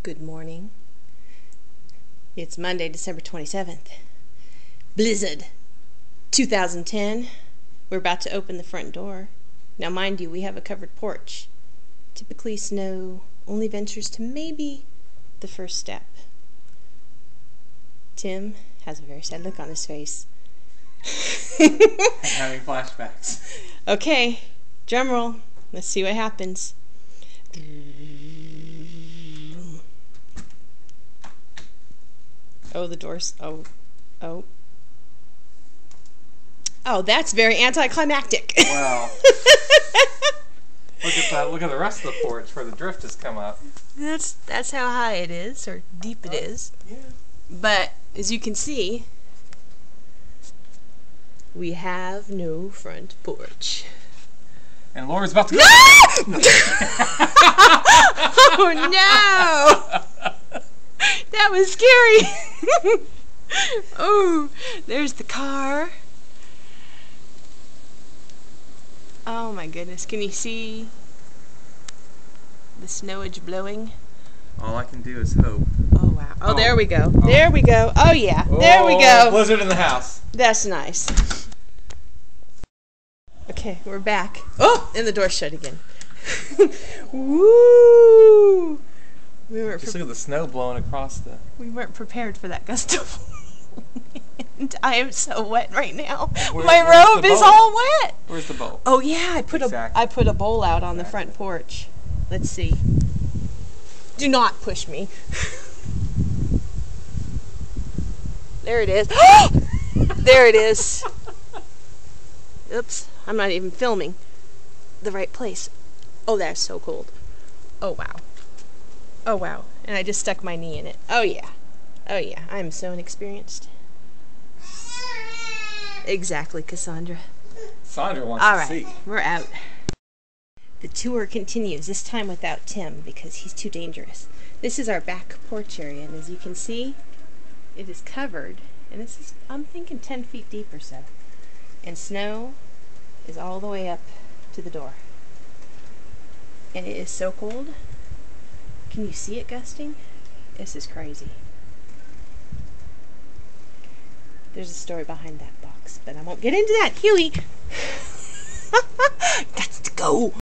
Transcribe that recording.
Good morning. It's Monday, December 27th. Blizzard 2010. We're about to open the front door. Now, mind you, we have a covered porch. Typically, snow only ventures to maybe the first step. Tim has a very sad look on his face. I'm having flashbacks. Okay, drum roll. Let's see what happens. Oh, the doors. Oh. Oh, that's very anticlimactic. Wow. Look at that. Look at the rest of the porch where the drift has come up. That's how high it is, or deep it is. Yeah. But as you can see, we have no front porch. And Laura's about to go. Oh no! That was scary. Oh, there's the car. Oh my goodness, can you see the snowage blowing? All I can do is hope. Oh wow. Oh, there we go. There we go. Oh yeah, there we Oh, go. Blizzard in the house. That's nice. Okay, we're back. Oh, and the door's shut again. Woo! Just look at the snow blowing across the... We weren't prepared for that gust of wind. I am so wet right now. Where's My robe the is bowl? all wet. Where's the bowl? Oh yeah, I put Exactly. a bowl out on the front porch. Let's see. Do not push me. There it is. There it is. Oops, I'm not even filming the right place. Oh, that's so cold. Oh wow. Oh wow. And I just stuck my knee in it. Oh yeah. Oh yeah. I'm so inexperienced. Exactly, Cassandra. Sandra wants All to right, see. we're out. The tour continues, this time without Tim because he's too dangerous. This is our back porch area, and as you can see, it is covered, and this is, I'm thinking 10 feet deep or so. And snow is all the way up to the door. And it is so cold. Can you see it gusting? This is crazy. There's a story behind that box, but I won't get into that. Huey! Got to go!